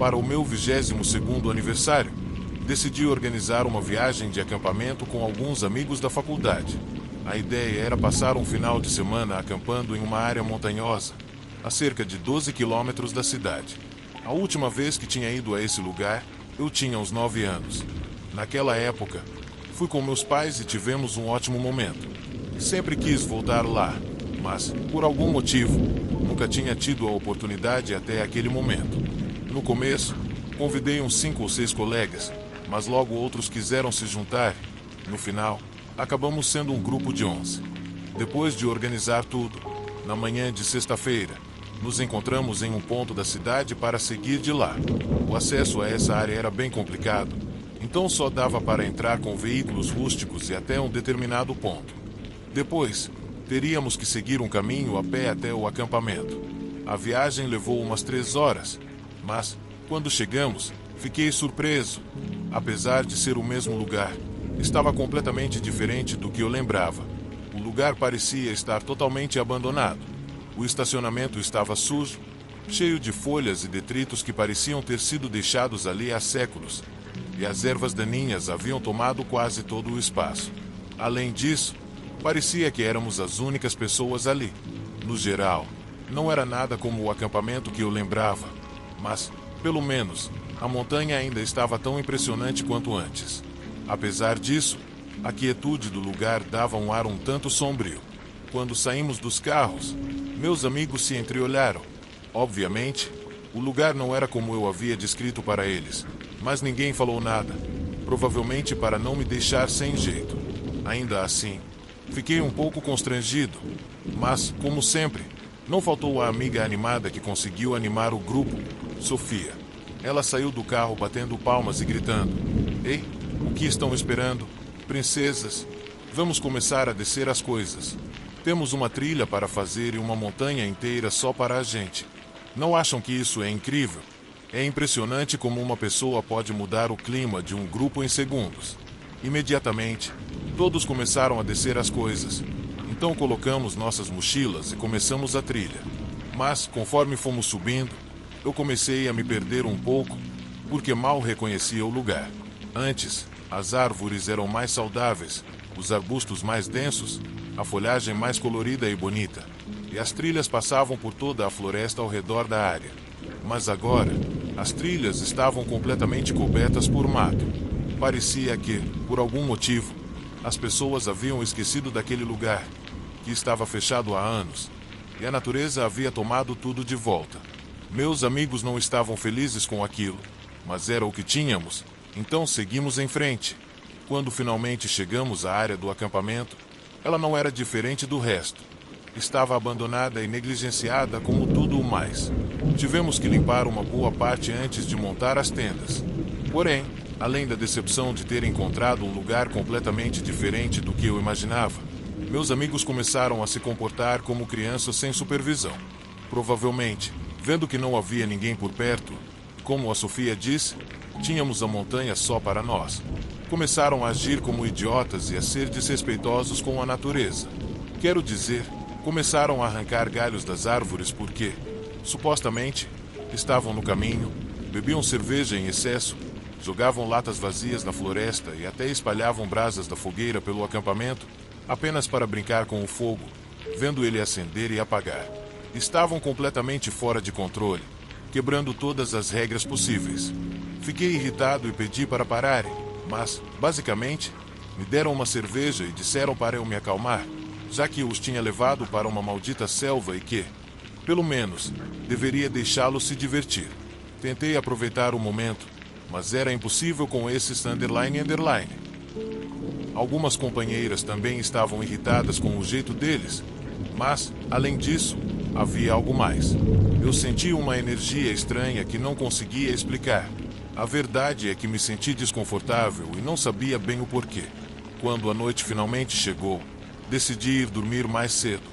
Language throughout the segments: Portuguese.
Para o meu 22º aniversário, decidi organizar uma viagem de acampamento com alguns amigos da faculdade. A ideia era passar um final de semana acampando em uma área montanhosa, a cerca de 12 quilômetros da cidade. A última vez que tinha ido a esse lugar, eu tinha uns 9 anos. Naquela época, fui com meus pais e tivemos um ótimo momento. Sempre quis voltar lá, mas, por algum motivo, nunca tinha tido a oportunidade até aquele momento. No começo, convidei uns 5 ou 6 colegas, mas logo outros quiseram se juntar. No final, acabamos sendo um grupo de 11. Depois de organizar tudo, na manhã de sexta-feira, nos encontramos em um ponto da cidade para seguir de lá. O acesso a essa área era bem complicado, então só dava para entrar com veículos rústicos e até um determinado ponto. Depois, teríamos que seguir um caminho a pé até o acampamento. A viagem levou umas 3 horas, mas, quando chegamos, fiquei surpreso. Apesar de ser o mesmo lugar, estava completamente diferente do que eu lembrava. O lugar parecia estar totalmente abandonado. O estacionamento estava sujo, cheio de folhas e detritos que pareciam ter sido deixados ali há séculos, e as ervas daninhas haviam tomado quase todo o espaço. Além disso, parecia que éramos as únicas pessoas ali. No geral, não era nada como o acampamento que eu lembrava, mas, pelo menos, a montanha ainda estava tão impressionante quanto antes. Apesar disso, a quietude do lugar dava um ar um tanto sombrio. Quando saímos dos carros, meus amigos se entreolharam. Obviamente, o lugar não era como eu havia descrito para eles, mas ninguém falou nada, provavelmente para não me deixar sem jeito. Ainda assim, fiquei um pouco constrangido, mas, como sempre, não faltou a amiga animada que conseguiu animar o grupo, Sofia. Ela saiu do carro batendo palmas e gritando: "Ei, o que estão esperando? Princesas, vamos começar a descer as coisas. Temos uma trilha para fazer e uma montanha inteira só para a gente. Não acham que isso é incrível? É impressionante como uma pessoa pode mudar o clima de um grupo em segundos." Imediatamente, todos começaram a descer as coisas. Então colocamos nossas mochilas e começamos a trilha. Mas, conforme fomos subindo, eu comecei a me perder um pouco, porque mal reconhecia o lugar. Antes, as árvores eram mais saudáveis, os arbustos mais densos, a folhagem mais colorida e bonita, e as trilhas passavam por toda a floresta ao redor da área. Mas agora, as trilhas estavam completamente cobertas por mato. Parecia que, por algum motivo, as pessoas haviam esquecido daquele lugar, que estava fechado há anos, e a natureza havia tomado tudo de volta. Meus amigos não estavam felizes com aquilo, mas era o que tínhamos, então seguimos em frente. Quando finalmente chegamos à área do acampamento, ela não era diferente do resto. Estava abandonada e negligenciada como tudo o mais. Tivemos que limpar uma boa parte antes de montar as tendas. Porém, além da decepção de ter encontrado um lugar completamente diferente do que eu imaginava, meus amigos começaram a se comportar como crianças sem supervisão. Provavelmente, vendo que não havia ninguém por perto, como a Sofia disse, tínhamos a montanha só para nós. Começaram a agir como idiotas e a ser desrespeitosos com a natureza. Quero dizer, começaram a arrancar galhos das árvores porque, supostamente, estavam no caminho, bebiam cerveja em excesso, jogavam latas vazias na floresta e até espalhavam brasas da fogueira pelo acampamento, apenas para brincar com o fogo, vendo ele acender e apagar. Estavam completamente fora de controle, quebrando todas as regras possíveis. Fiquei irritado e pedi para pararem, mas, basicamente, me deram uma cerveja e disseram para eu me acalmar, já que eu os tinha levado para uma maldita selva e que, pelo menos, deveria deixá-los se divertir. Tentei aproveitar o momento, mas era impossível com esses underline. Algumas companheiras também estavam irritadas com o jeito deles, mas, além disso, havia algo mais. Eu senti uma energia estranha que não conseguia explicar. A verdade é que me senti desconfortável e não sabia bem o porquê. Quando a noite finalmente chegou, decidi ir dormir mais cedo.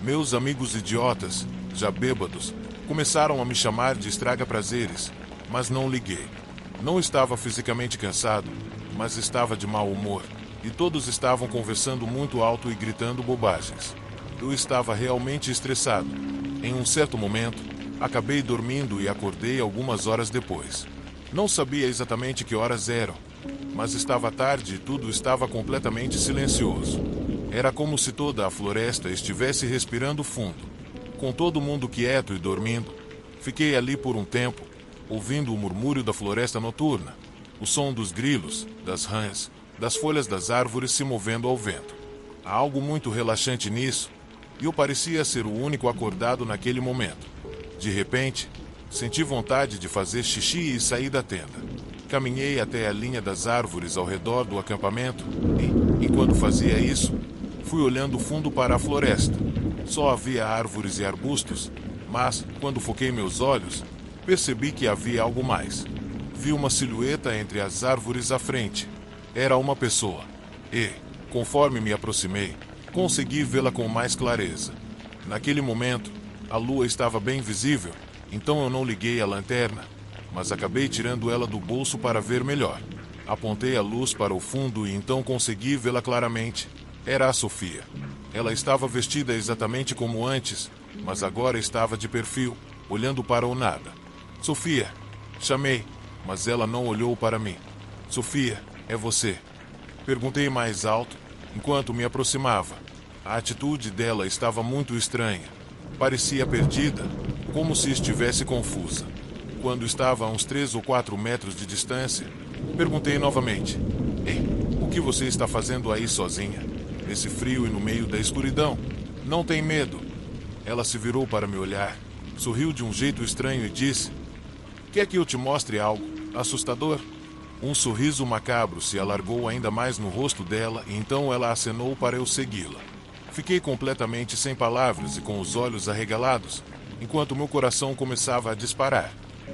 Meus amigos idiotas, já bêbados, começaram a me chamar de estraga-prazeres, mas não liguei. Não estava fisicamente cansado, mas estava de mau humor, e todos estavam conversando muito alto e gritando bobagens. Eu estava realmente estressado. Em um certo momento, Acabei dormindo e acordei algumas horas depois. Não sabia exatamente que horas eram, mas estava tarde e tudo estava completamente silencioso. Era como se toda a floresta estivesse respirando fundo. Com todo mundo quieto e dormindo, fiquei ali por um tempo, ouvindo o murmúrio da floresta noturna, o som dos grilos, das rãs, das folhas das árvores se movendo ao vento. Há algo muito relaxante nisso, e eu parecia ser o único acordado naquele momento. De repente, senti vontade de fazer xixi e sair da tenda. Caminhei até a linha das árvores ao redor do acampamento e, enquanto fazia isso, fui olhando fundo para a floresta. Só havia árvores e arbustos, mas, quando foquei meus olhos, percebi que havia algo mais. Vi uma silhueta entre as árvores à frente. Era uma pessoa. E, conforme me aproximei, consegui vê-la com mais clareza. Naquele momento, a lua estava bem visível, então eu não liguei a lanterna, mas acabei tirando ela do bolso para ver melhor. Apontei a luz para o fundo e então consegui vê-la claramente. Era a Sofia. Ela estava vestida exatamente como antes, mas agora estava de perfil, olhando para o nada. Sofia, chamei, mas ela não olhou para mim. Sofia, é você? Perguntei mais alto, enquanto me aproximava. A atitude dela estava muito estranha. Parecia perdida, como se estivesse confusa. Quando estava a uns 3 ou 4 metros de distância, perguntei novamente: Ei, o que você está fazendo aí sozinha? Nesse frio e no meio da escuridão? Não tem medo? Ela se virou para me olhar, sorriu de um jeito estranho e disse: Quer que eu te mostre algo assustador? Um sorriso macabro se alargou ainda mais no rosto dela e então ela acenou para eu segui-la. Fiquei completamente sem palavras e com os olhos arregalados, enquanto meu coração começava a disparar.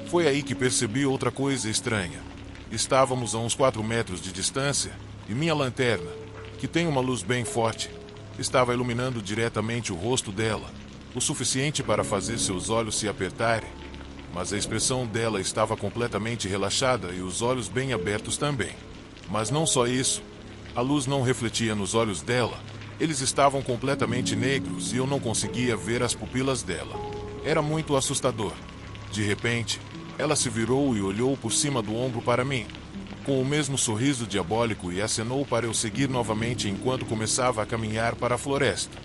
Foi aí que percebi outra coisa estranha. Estávamos a uns 4 metros de distância e minha lanterna, que tem uma luz bem forte, estava iluminando diretamente o rosto dela, o suficiente para fazer seus olhos se apertarem, mas a expressão dela estava completamente relaxada e os olhos bem abertos também. Mas não só isso, a luz não refletia nos olhos dela, eles estavam completamente negros e eu não conseguia ver as pupilas dela. Era muito assustador. De repente, ela se virou e olhou por cima do ombro para mim, com o mesmo sorriso diabólico e acenou para eu seguir novamente enquanto começava a caminhar para a floresta.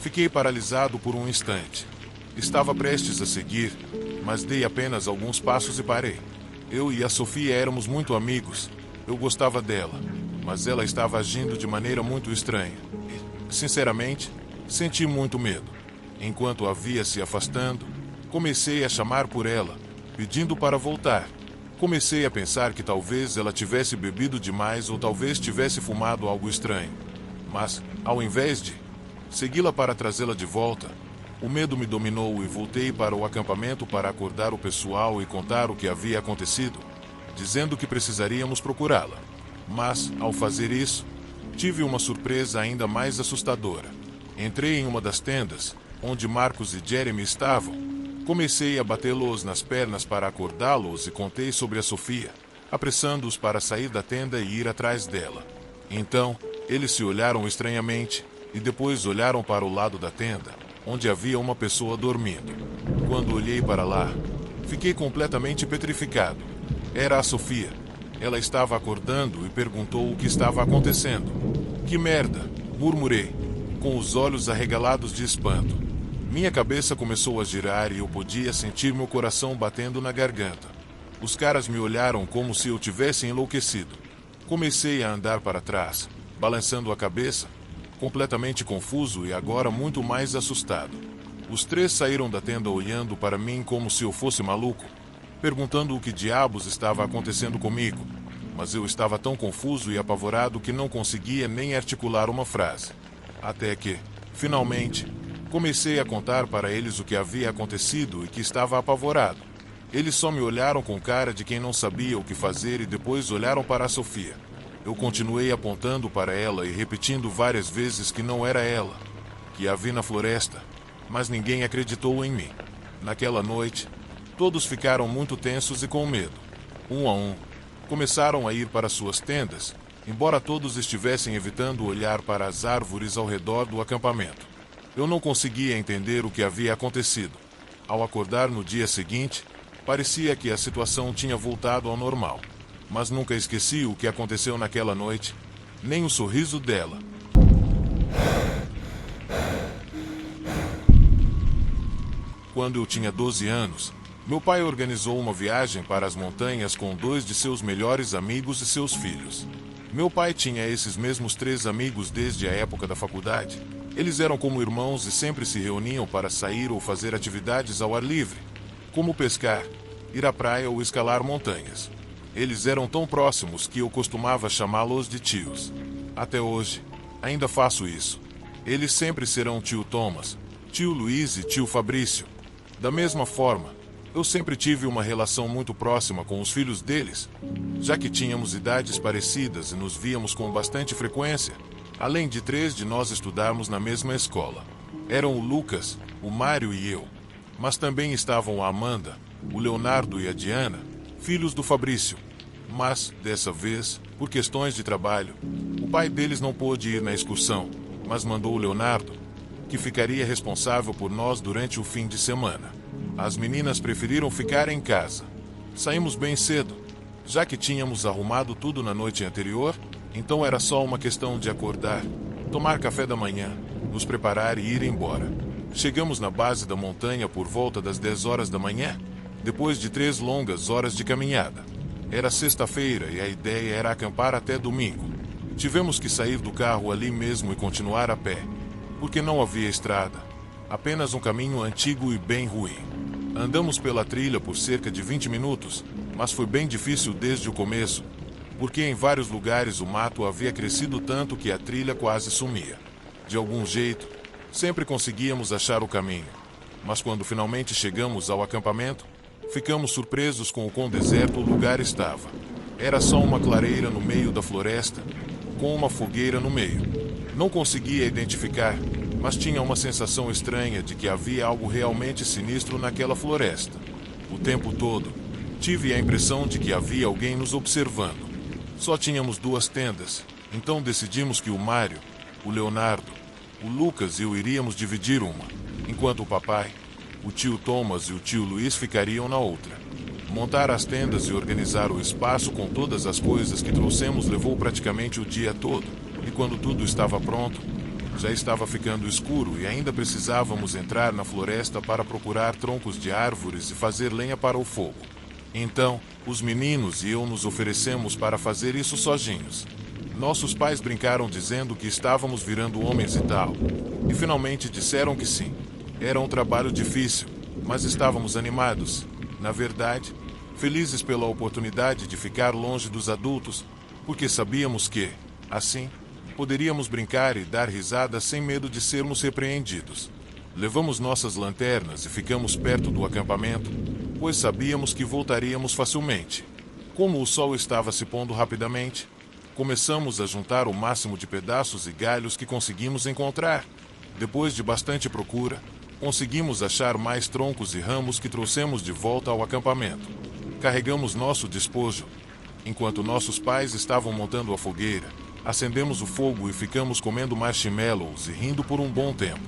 Fiquei paralisado por um instante. Estava prestes a seguir, mas dei apenas alguns passos e parei. Eu e a Sofia éramos muito amigos. Eu gostava dela, mas ela estava agindo de maneira muito estranha. Sinceramente, senti muito medo. Enquanto a via se afastando, comecei a chamar por ela, pedindo para voltar. Comecei a pensar que talvez ela tivesse bebido demais ou talvez tivesse fumado algo estranho. Mas, ao invés de segui-la para trazê-la de volta, o medo me dominou e voltei para o acampamento para acordar o pessoal e contar o que havia acontecido, dizendo que precisaríamos procurá-la. Mas, ao fazer isso, tive uma surpresa ainda mais assustadora. Entrei em uma das tendas, onde Marcos e Jeremy estavam. Comecei a batê-los nas pernas para acordá-los e contei sobre a Sofia, apressando-os para sair da tenda e ir atrás dela. Então, eles se olharam estranhamente e depois olharam para o lado da tenda, onde havia uma pessoa dormindo. Quando olhei para lá, fiquei completamente petrificado. Era a Sofia. Ela estava acordando e perguntou o que estava acontecendo. Que merda! Murmurei, com os olhos arregalados de espanto. Minha cabeça começou a girar e eu podia sentir meu coração batendo na garganta. Os caras me olharam como se eu tivesse enlouquecido. Comecei a andar para trás, balançando a cabeça, completamente confuso e agora muito mais assustado. Os 3 saíram da tenda olhando para mim como se eu fosse maluco, perguntando o que diabos estava acontecendo comigo, mas eu estava tão confuso e apavorado que não conseguia nem articular uma frase. Até que, finalmente, comecei a contar para eles o que havia acontecido e que estava apavorado. Eles só me olharam com cara de quem não sabia o que fazer e depois olharam para a Sofia. Eu continuei apontando para ela e repetindo várias vezes que não era ela, que a vi na floresta, mas ninguém acreditou em mim. Naquela noite, todos ficaram muito tensos e com medo. Um a um, começaram a ir para suas tendas, embora todos estivessem evitando olhar para as árvores ao redor do acampamento. Eu não conseguia entender o que havia acontecido. Ao acordar no dia seguinte, parecia que a situação tinha voltado ao normal. Mas nunca esqueci o que aconteceu naquela noite, nem o sorriso dela. Quando eu tinha 12 anos, meu pai organizou uma viagem para as montanhas com 2 de seus melhores amigos e seus filhos. Meu pai tinha esses mesmos 3 amigos desde a época da faculdade. Eles eram como irmãos e sempre se reuniam para sair ou fazer atividades ao ar livre, como pescar, ir à praia ou escalar montanhas. Eles eram tão próximos que eu costumava chamá-los de tios. Até hoje, ainda faço isso. Eles sempre serão tio Thomas, tio Luiz e tio Fabrício. Da mesma forma, eu sempre tive uma relação muito próxima com os filhos deles, já que tínhamos idades parecidas e nos víamos com bastante frequência, além de 3 de nós estudarmos na mesma escola. Eram o Lucas, o Mário e eu, mas também estavam a Amanda, o Leonardo e a Diana, filhos do Fabrício. Mas, dessa vez, por questões de trabalho, o pai deles não pôde ir na excursão, mas mandou o Leonardo, que ficaria responsável por nós durante o fim de semana. As meninas preferiram ficar em casa. Saímos bem cedo, já que tínhamos arrumado tudo na noite anterior, então era só uma questão de acordar, tomar café da manhã, nos preparar e ir embora. Chegamos na base da montanha por volta das 10 horas da manhã, depois de 3 longas horas de caminhada. Era sexta-feira e a ideia era acampar até domingo. Tivemos que sair do carro ali mesmo e continuar a pé, porque não havia estrada, apenas um caminho antigo e bem ruim. Andamos pela trilha por cerca de 20 minutos, mas foi bem difícil desde o começo, porque em vários lugares o mato havia crescido tanto que a trilha quase sumia. De algum jeito, sempre conseguíamos achar o caminho, mas quando finalmente chegamos ao acampamento, ficamos surpresos com o quão deserto o lugar estava. Era só uma clareira no meio da floresta, com uma fogueira no meio. Não conseguia identificar, mas tinha uma sensação estranha de que havia algo realmente sinistro naquela floresta. O tempo todo, tive a impressão de que havia alguém nos observando. Só tínhamos 2 tendas, então decidimos que o Mário, o Leonardo, o Lucas e eu iríamos dividir uma, enquanto o papai, o tio Thomas e o tio Luiz ficariam na outra. Montar as tendas e organizar o espaço com todas as coisas que trouxemos levou praticamente o dia todo, e quando tudo estava pronto, já estava ficando escuro e ainda precisávamos entrar na floresta para procurar troncos de árvores e fazer lenha para o fogo. Então, os meninos e eu nos oferecemos para fazer isso sozinhos. Nossos pais brincaram dizendo que estávamos virando homens e tal, e finalmente disseram que sim. Era um trabalho difícil, mas estávamos animados. Na verdade, felizes pela oportunidade de ficar longe dos adultos, porque sabíamos que, assim, poderíamos brincar e dar risada sem medo de sermos repreendidos. Levamos nossas lanternas e ficamos perto do acampamento, pois sabíamos que voltaríamos facilmente. Como o sol estava se pondo rapidamente, começamos a juntar o máximo de pedaços e galhos que conseguimos encontrar. Depois de bastante procura, conseguimos achar mais troncos e ramos que trouxemos de volta ao acampamento. Carregamos nosso despojo. Enquanto nossos pais estavam montando a fogueira, acendemos o fogo e ficamos comendo marshmallows e rindo por um bom tempo.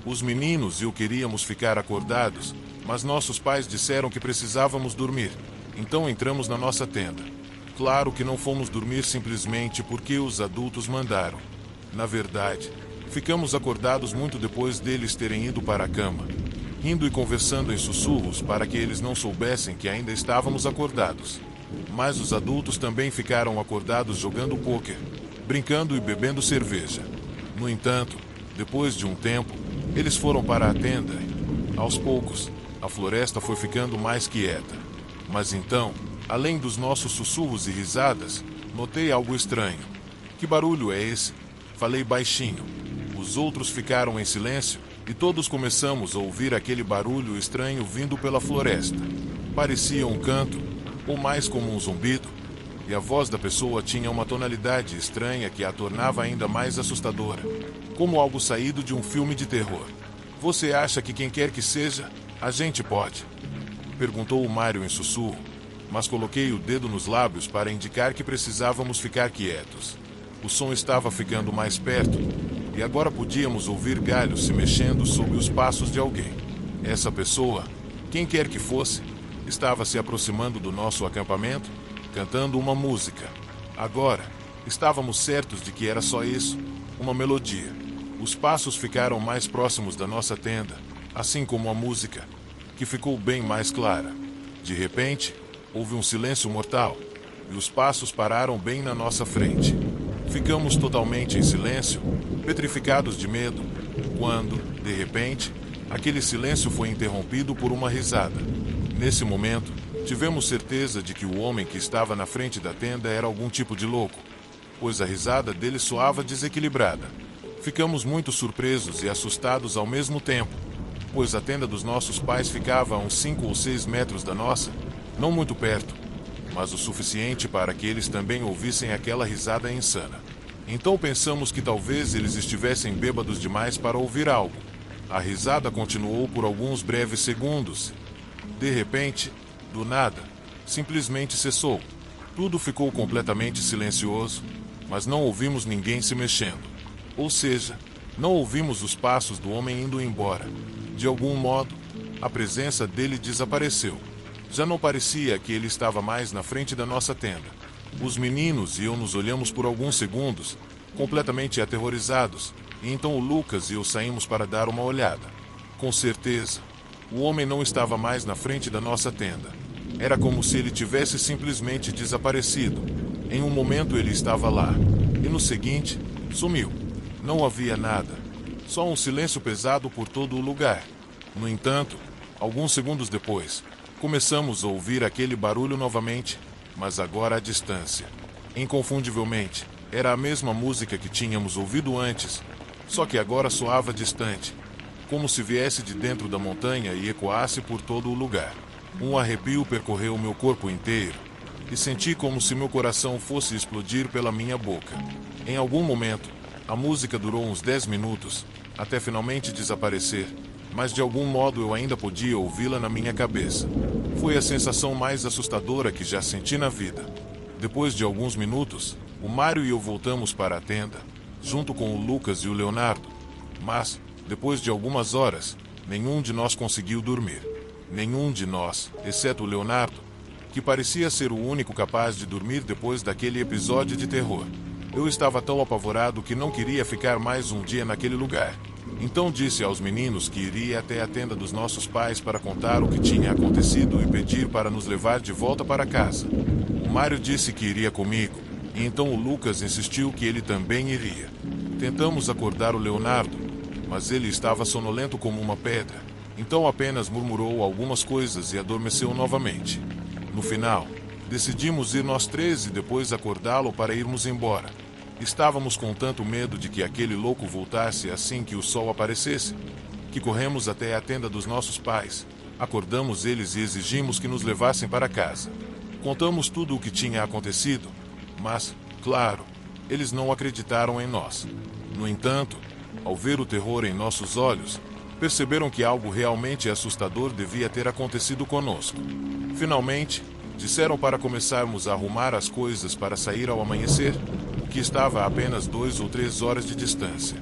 Os meninos e eu queríamos ficar acordados, mas nossos pais disseram que precisávamos dormir, então entramos na nossa tenda. Claro que não fomos dormir simplesmente porque os adultos mandaram. Na verdade, ficamos acordados muito depois deles terem ido para a cama, rindo e conversando em sussurros para que eles não soubessem que ainda estávamos acordados. Mas os adultos também ficaram acordados jogando pôquer, brincando e bebendo cerveja. No entanto, depois de um tempo, eles foram para a tenda e, aos poucos, a floresta foi ficando mais quieta. Mas então, além dos nossos sussurros e risadas, notei algo estranho. Que barulho é esse? Falei baixinho. Os outros ficaram em silêncio e todos começamos a ouvir aquele barulho estranho vindo pela floresta. Parecia um canto, ou mais como um zumbido, e a voz da pessoa tinha uma tonalidade estranha que a tornava ainda mais assustadora, como algo saído de um filme de terror. Você acha que quem quer que seja, a gente pode? Perguntou o Mário em sussurro, mas coloquei o dedo nos lábios para indicar que precisávamos ficar quietos. O som estava ficando mais perto, e agora podíamos ouvir galhos se mexendo sob os passos de alguém. Essa pessoa Quem quer que fosse, estava se aproximando do nosso acampamento, cantando uma música. Agora, estávamos certos de que era só isso, uma melodia. Os passos ficaram mais próximos da nossa tenda, assim como a música, que ficou bem mais clara. De repente, houve um silêncio mortal, e os passos pararam bem na nossa frente. Ficamos totalmente em silêncio, petrificados de medo, quando, de repente, aquele silêncio foi interrompido por uma risada. Nesse momento, tivemos certeza de que o homem que estava na frente da tenda era algum tipo de louco, pois a risada dele soava desequilibrada. Ficamos muito surpresos e assustados ao mesmo tempo, pois a tenda dos nossos pais ficava a uns 5 ou 6 metros da nossa, não muito perto, mas o suficiente para que eles também ouvissem aquela risada insana. Então pensamos que talvez eles estivessem bêbados demais para ouvir algo. A risada continuou por alguns breves segundos. De repente, do nada, simplesmente cessou. Tudo ficou completamente silencioso, mas não ouvimos ninguém se mexendo. Ou seja, não ouvimos os passos do homem indo embora. De algum modo, a presença dele desapareceu. Já não parecia que ele estava mais na frente da nossa tenda. Os meninos e eu nos olhamos por alguns segundos, completamente aterrorizados, e então o Lucas e eu saímos para dar uma olhada. Com certeza, o homem não estava mais na frente da nossa tenda. Era como se ele tivesse simplesmente desaparecido. Em um momento ele estava lá, e no seguinte, sumiu. Não havia nada, só um silêncio pesado por todo o lugar. No entanto, alguns segundos depois, começamos a ouvir aquele barulho novamente, mas agora à distância. Inconfundivelmente, era a mesma música que tínhamos ouvido antes, só que agora soava distante, como se viesse de dentro da montanha e ecoasse por todo o lugar. Um arrepio percorreu meu corpo inteiro, e senti como se meu coração fosse explodir pela minha boca. Em algum momento, a música durou uns 10 minutos, até finalmente desaparecer, mas de algum modo eu ainda podia ouvi-la na minha cabeça. Foi a sensação mais assustadora que já senti na vida. Depois de alguns minutos, o Mário e eu voltamos para a tenda, junto com o Lucas e o Leonardo. Mas, depois de algumas horas, nenhum de nós conseguiu dormir. Nenhum de nós, exceto o Leonardo, que parecia ser o único capaz de dormir depois daquele episódio de terror. Eu estava tão apavorado que não queria ficar mais um dia naquele lugar. Então disse aos meninos que iria até a tenda dos nossos pais para contar o que tinha acontecido e pedir para nos levar de volta para casa. O Mário disse que iria comigo, e então o Lucas insistiu que ele também iria. Tentamos acordar o Leonardo, mas ele estava sonolento como uma pedra, então apenas murmurou algumas coisas e adormeceu novamente. No final, decidimos ir nós três e depois acordá-lo para irmos embora. Estávamos com tanto medo de que aquele louco voltasse assim que o sol aparecesse, que corremos até a tenda dos nossos pais, acordamos eles e exigimos que nos levassem para casa. Contamos tudo o que tinha acontecido, mas, claro, eles não acreditaram em nós. No entanto, ao ver o terror em nossos olhos, perceberam que algo realmente assustador devia ter acontecido conosco. Finalmente, disseram para começarmos a arrumar as coisas para sair ao amanhecer, o que estava a apenas 2 ou 3 horas de distância.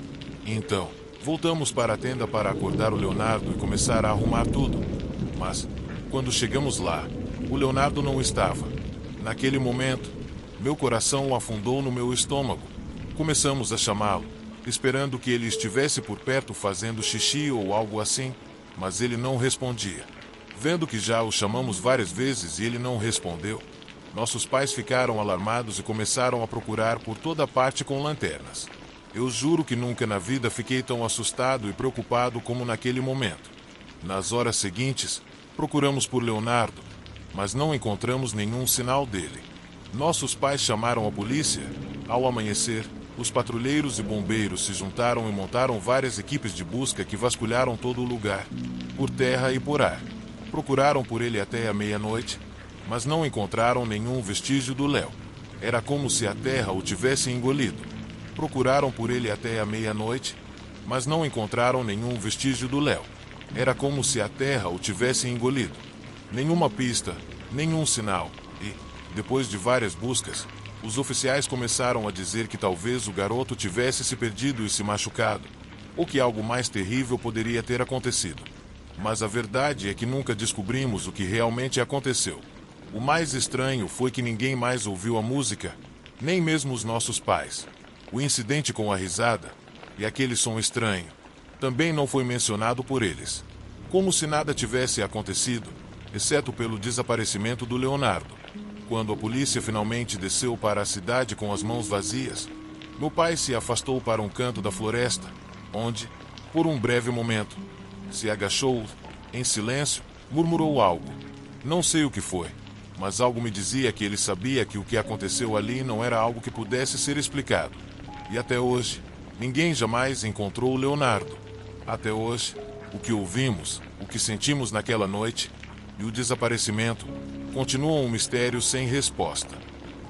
Então, voltamos para a tenda para acordar o Leonardo e começar a arrumar tudo. Mas, quando chegamos lá, o Leonardo não estava. Naquele momento, meu coração afundou no meu estômago. Começamos a chamá-lo, esperando que ele estivesse por perto fazendo xixi ou algo assim, mas ele não respondia. Vendo que já o chamamos várias vezes e ele não respondeu, nossos pais ficaram alarmados e começaram a procurar por toda parte com lanternas. Eu juro que nunca na vida fiquei tão assustado e preocupado como naquele momento. Nas horas seguintes, procuramos por Leonardo, mas não encontramos nenhum sinal dele. Nossos pais chamaram a polícia. Ao amanhecer, os patrulheiros e bombeiros se juntaram e montaram várias equipes de busca que vasculharam todo o lugar, por terra e por ar. Procuraram por ele até a meia-noite, mas não encontraram nenhum vestígio do Léo. Era como se a terra o tivesse engolido. Procuraram por ele até a meia-noite, mas não encontraram nenhum vestígio do Léo. Era como se a terra o tivesse engolido. Nenhuma pista, nenhum sinal. E, depois de várias buscas, os oficiais começaram a dizer que talvez o garoto tivesse se perdido e se machucado, ou que algo mais terrível poderia ter acontecido. Mas a verdade é que nunca descobrimos o que realmente aconteceu. O mais estranho foi que ninguém mais ouviu a música, nem mesmo os nossos pais. O incidente com a risada e aquele som estranho também não foi mencionado por eles. Como se nada tivesse acontecido, exceto pelo desaparecimento do Leonardo. Quando a polícia finalmente desceu para a cidade com as mãos vazias, meu pai se afastou para um canto da floresta, onde, por um breve momento, se agachou, em silêncio, murmurou algo. Não sei o que foi, mas algo me dizia que ele sabia que o que aconteceu ali não era algo que pudesse ser explicado. E até hoje, ninguém jamais encontrou o Leonardo. Até hoje, o que ouvimos, o que sentimos naquela noite e o desaparecimento continuam um mistério sem resposta.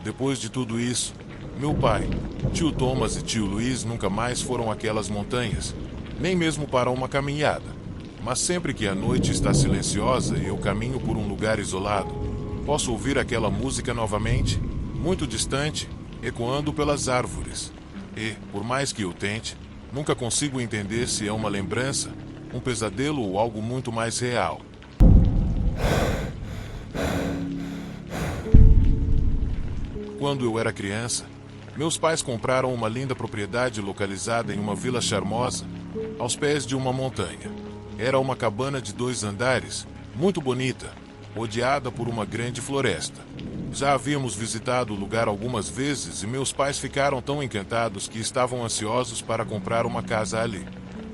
Depois de tudo isso, meu pai, tio Thomas e tio Luiz nunca mais foram àquelas montanhas, nem mesmo para uma caminhada. Mas sempre que a noite está silenciosa e eu caminho por um lugar isolado, posso ouvir aquela música novamente, muito distante, ecoando pelas árvores. E, por mais que eu tente, nunca consigo entender se é uma lembrança, um pesadelo ou algo muito mais real. Quando eu era criança, meus pais compraram uma linda propriedade localizada em uma vila charmosa, aos pés de uma montanha. Era uma cabana de 2 andares, muito bonita, rodeada por uma grande floresta. Já havíamos visitado o lugar algumas vezes e meus pais ficaram tão encantados que estavam ansiosos para comprar uma casa ali.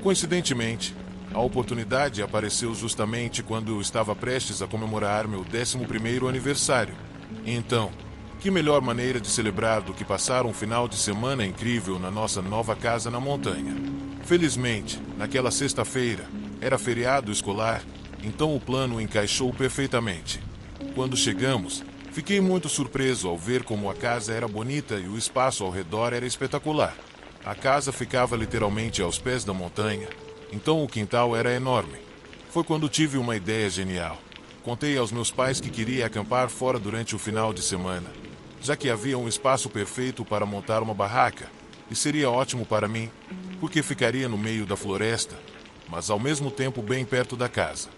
Coincidentemente, a oportunidade apareceu justamente quando eu estava prestes a comemorar meu 11º aniversário. Então, que melhor maneira de celebrar do que passar um final de semana incrível na nossa nova casa na montanha. Felizmente, naquela sexta-feira, era feriado escolar, então o plano encaixou perfeitamente. Quando chegamos, fiquei muito surpreso ao ver como a casa era bonita e o espaço ao redor era espetacular. A casa ficava literalmente aos pés da montanha, então o quintal era enorme. Foi quando tive uma ideia genial. Contei aos meus pais que queria acampar fora durante o final de semana, já que havia um espaço perfeito para montar uma barraca, e seria ótimo para mim, porque ficaria no meio da floresta, mas ao mesmo tempo bem perto da casa.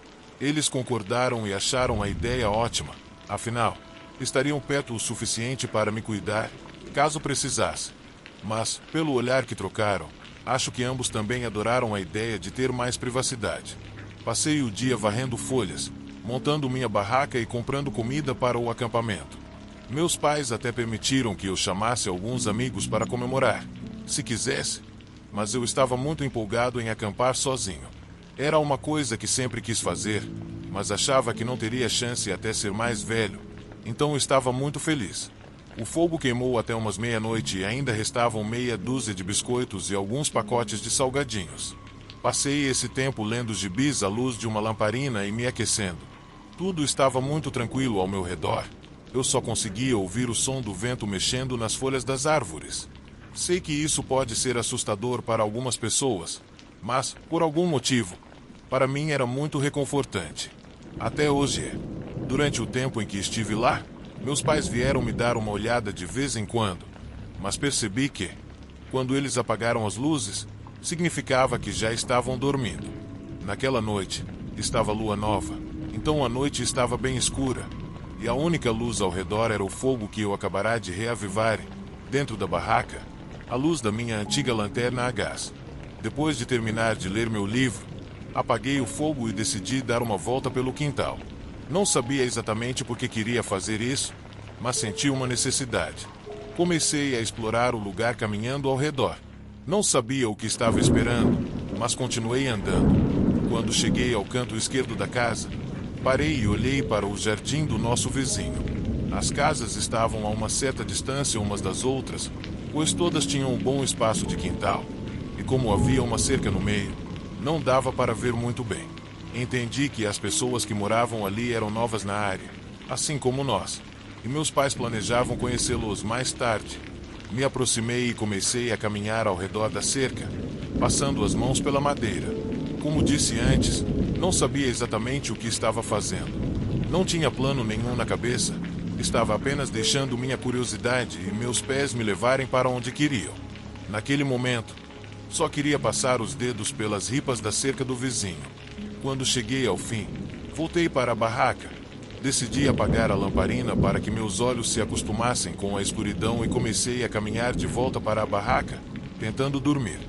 Eles concordaram e acharam a ideia ótima, afinal, estariam perto o suficiente para me cuidar, caso precisasse. Mas, pelo olhar que trocaram, acho que ambos também adoraram a ideia de ter mais privacidade. Passei o dia varrendo folhas, montando minha barraca e comprando comida para o acampamento. Meus pais até permitiram que eu chamasse alguns amigos para comemorar, se quisesse, mas eu estava muito empolgado em acampar sozinho. Era uma coisa que sempre quis fazer, mas achava que não teria chance até ser mais velho, então estava muito feliz. O fogo queimou até umas meia-noite e ainda restavam meia dúzia de biscoitos e alguns pacotes de salgadinhos. Passei esse tempo lendo gibis à luz de uma lamparina e me aquecendo. Tudo estava muito tranquilo ao meu redor. Eu só conseguia ouvir o som do vento mexendo nas folhas das árvores. Sei que isso pode ser assustador para algumas pessoas, mas, por algum motivo, para mim era muito reconfortante. Até hoje é. Durante o tempo em que estive lá, meus pais vieram me dar uma olhada de vez em quando, mas percebi que, quando eles apagaram as luzes, significava que já estavam dormindo. Naquela noite, estava lua nova, então a noite estava bem escura, e a única luz ao redor era o fogo que eu acabara de reavivar, dentro da barraca, a luz da minha antiga lanterna a gás. Depois de terminar de ler meu livro, apaguei o fogo e decidi dar uma volta pelo quintal. Não sabia exatamente por que queria fazer isso, mas senti uma necessidade. Comecei a explorar o lugar caminhando ao redor. Não sabia o que estava esperando, mas continuei andando. Quando cheguei ao canto esquerdo da casa, parei e olhei para o jardim do nosso vizinho. As casas estavam a uma certa distância umas das outras, pois todas tinham um bom espaço de quintal. E como havia uma cerca no meio, não dava para ver muito bem. Entendi que as pessoas que moravam ali eram novas na área, assim como nós, e meus pais planejavam conhecê-los mais tarde. Me aproximei e comecei a caminhar ao redor da cerca, passando as mãos pela madeira. Como disse antes, não sabia exatamente o que estava fazendo. Não tinha plano nenhum na cabeça, estava apenas deixando minha curiosidade e meus pés me levarem para onde queriam. Naquele momento, só queria passar os dedos pelas ripas da cerca do vizinho. Quando cheguei ao fim, voltei para a barraca. Decidi apagar a lamparina para que meus olhos se acostumassem com a escuridão e comecei a caminhar de volta para a barraca, tentando dormir.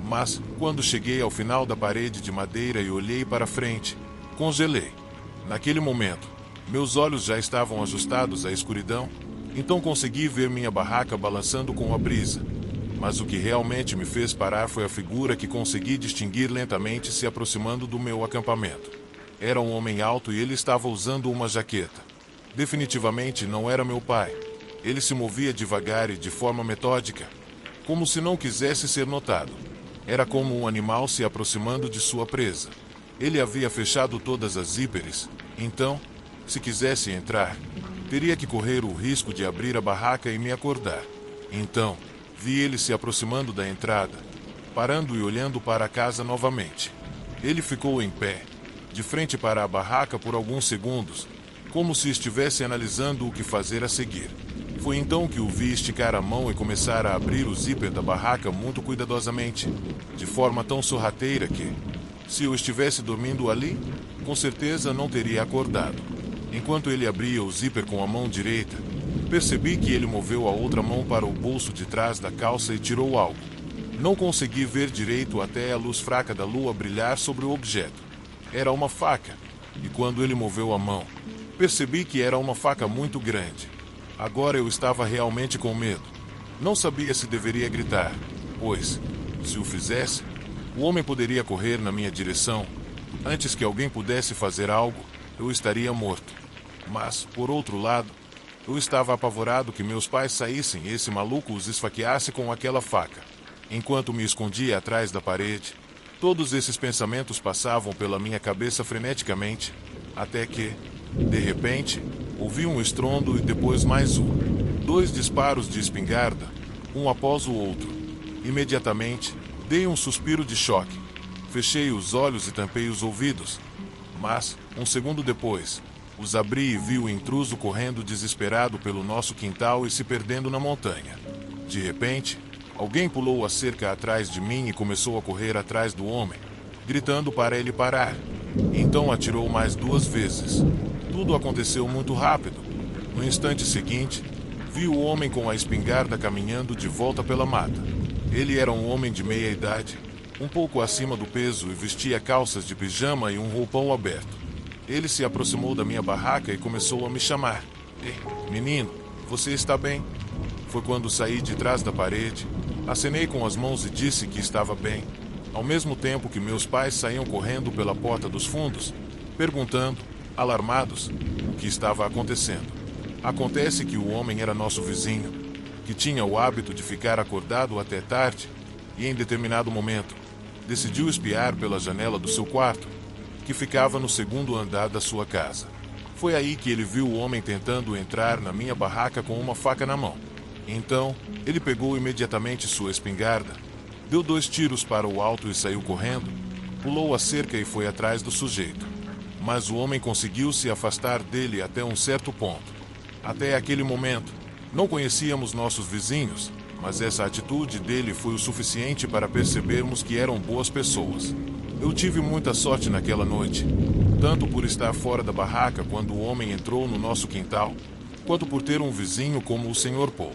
Mas, quando cheguei ao final da parede de madeira e olhei para frente, congelei. Naquele momento, meus olhos já estavam ajustados à escuridão, então consegui ver minha barraca balançando com a brisa. Mas o que realmente me fez parar foi a figura que consegui distinguir lentamente se aproximando do meu acampamento. Era um homem alto e ele estava usando uma jaqueta. Definitivamente não era meu pai. Ele se movia devagar e de forma metódica, como se não quisesse ser notado. Era como um animal se aproximando de sua presa. Ele havia fechado todas as zíperes, então, se quisesse entrar, teria que correr o risco de abrir a barraca e me acordar. Então, vi ele se aproximando da entrada, parando e olhando para a casa novamente. Ele ficou em pé, de frente para a barraca por alguns segundos, como se estivesse analisando o que fazer a seguir. Foi então que o vi esticar a mão e começar a abrir o zíper da barraca muito cuidadosamente, de forma tão sorrateira que, se eu estivesse dormindo ali, com certeza não teria acordado. Enquanto ele abria o zíper com a mão direita, percebi que ele moveu a outra mão para o bolso de trás da calça e tirou algo. Não consegui ver direito até a luz fraca da lua brilhar sobre o objeto. Era uma faca, e quando ele moveu a mão, percebi que era uma faca muito grande. Agora eu estava realmente com medo. Não sabia se deveria gritar, pois, se o fizesse, o homem poderia correr na minha direção. Antes que alguém pudesse fazer algo, eu estaria morto. Mas, por outro lado, eu estava apavorado que meus pais saíssem e esse maluco os esfaqueasse com aquela faca. Enquanto me escondia atrás da parede, todos esses pensamentos passavam pela minha cabeça freneticamente, até que, de repente, ouvi um estrondo e depois mais um. 2 disparos de espingarda, um após o outro. Imediatamente, dei um suspiro de choque. Fechei os olhos e tampei os ouvidos. Mas, um segundo depois, os abri e vi o intruso correndo desesperado pelo nosso quintal e se perdendo na montanha. De repente, alguém pulou a cerca atrás de mim e começou a correr atrás do homem, gritando para ele parar. Então atirou mais 2 vezes. Tudo aconteceu muito rápido. No instante seguinte, vi o homem com a espingarda caminhando de volta pela mata. Ele era um homem de meia idade, um pouco acima do peso e vestia calças de pijama e um roupão aberto. Ele se aproximou da minha barraca e começou a me chamar. Ei, menino, você está bem? Foi quando saí de trás da parede, acenei com as mãos e disse que estava bem, ao mesmo tempo que meus pais saíam correndo pela porta dos fundos, perguntando, alarmados, o que estava acontecendo. Acontece que o homem era nosso vizinho, que tinha o hábito de ficar acordado até tarde, e em determinado momento, decidiu espiar pela janela do seu quarto, que ficava no 2º andar da sua casa. Foi aí que ele viu o homem tentando entrar na minha barraca com uma faca na mão. Então, ele pegou imediatamente sua espingarda, deu 2 tiros para o alto e saiu correndo, pulou a cerca e foi atrás do sujeito. Mas o homem conseguiu se afastar dele até um certo ponto. Até aquele momento, não conhecíamos nossos vizinhos, mas essa atitude dele foi o suficiente para percebermos que eram boas pessoas. Eu tive muita sorte naquela noite, tanto por estar fora da barraca quando o homem entrou no nosso quintal, quanto por ter um vizinho como o Sr. Paul.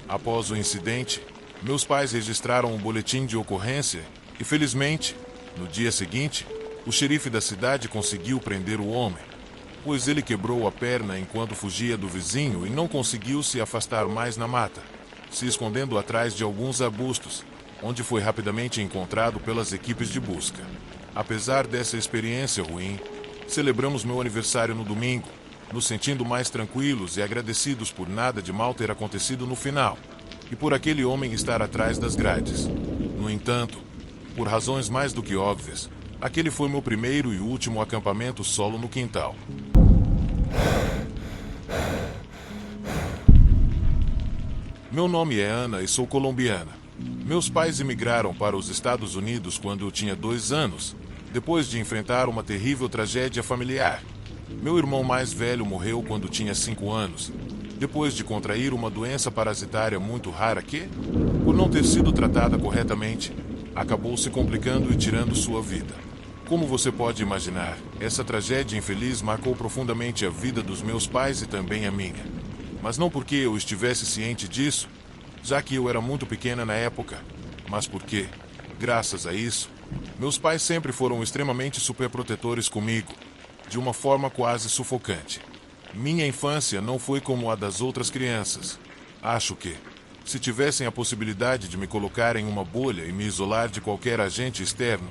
Após o incidente, meus pais registraram um boletim de ocorrência e, felizmente, no dia seguinte, o xerife da cidade conseguiu prender o homem, pois ele quebrou a perna enquanto fugia do vizinho e não conseguiu se afastar mais na mata, se escondendo atrás de alguns arbustos, onde foi rapidamente encontrado pelas equipes de busca. Apesar dessa experiência ruim, celebramos meu aniversário no domingo, nos sentindo mais tranquilos e agradecidos por nada de mal ter acontecido no final, e por aquele homem estar atrás das grades. No entanto, por razões mais do que óbvias, aquele foi meu primeiro e último acampamento solo no quintal. Meu nome é Ana e sou colombiana. Meus pais emigraram para os Estados Unidos quando eu tinha 2 anos, depois de enfrentar uma terrível tragédia familiar. Meu irmão mais velho morreu quando tinha 5 anos, depois de contrair uma doença parasitária muito rara que, por não ter sido tratada corretamente, acabou se complicando e tirando sua vida. Como você pode imaginar, essa tragédia infeliz marcou profundamente a vida dos meus pais e também a minha. Mas não porque eu estivesse ciente disso, já que eu era muito pequena na época, mas porque, graças a isso, meus pais sempre foram extremamente superprotetores comigo, de uma forma quase sufocante. Minha infância não foi como a das outras crianças. Acho que, se tivessem a possibilidade de me colocar em uma bolha e me isolar de qualquer agente externo,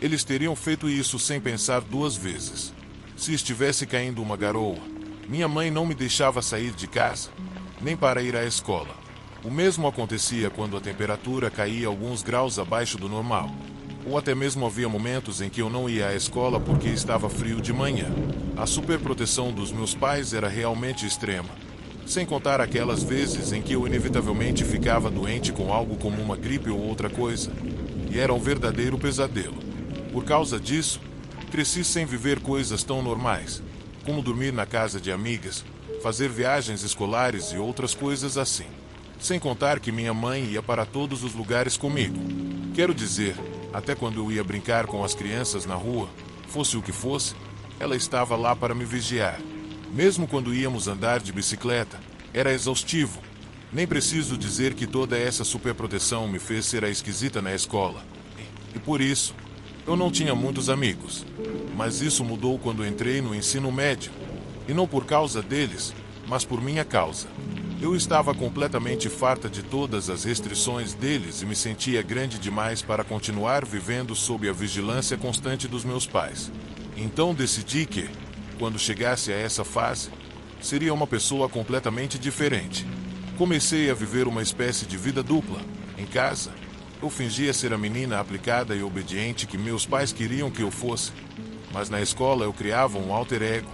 eles teriam feito isso sem pensar duas vezes. Se estivesse caindo uma garoa, minha mãe não me deixava sair de casa, nem para ir à escola. O mesmo acontecia quando a temperatura caía alguns graus abaixo do normal. Ou até mesmo havia momentos em que eu não ia à escola porque estava frio de manhã. A superproteção dos meus pais era realmente extrema. Sem contar aquelas vezes em que eu inevitavelmente ficava doente com algo como uma gripe ou outra coisa. E era um verdadeiro pesadelo. Por causa disso, cresci sem viver coisas tão normais, como dormir na casa de amigas, fazer viagens escolares e outras coisas assim. Sem contar que minha mãe ia para todos os lugares comigo. Quero dizer, até quando eu ia brincar com as crianças na rua, fosse o que fosse, ela estava lá para me vigiar. Mesmo quando íamos andar de bicicleta, era exaustivo. Nem preciso dizer que toda essa superproteção me fez ser a esquisita na escola. E por isso, eu não tinha muitos amigos. Mas isso mudou quando entrei no ensino médio. E não por causa deles, mas por minha causa. Eu estava completamente farta de todas as restrições deles e me sentia grande demais para continuar vivendo sob a vigilância constante dos meus pais. Então decidi que, quando chegasse a essa fase, seria uma pessoa completamente diferente. Comecei a viver uma espécie de vida dupla. Em casa, eu fingia ser a menina aplicada e obediente que meus pais queriam que eu fosse. Mas na escola eu criava um alter ego,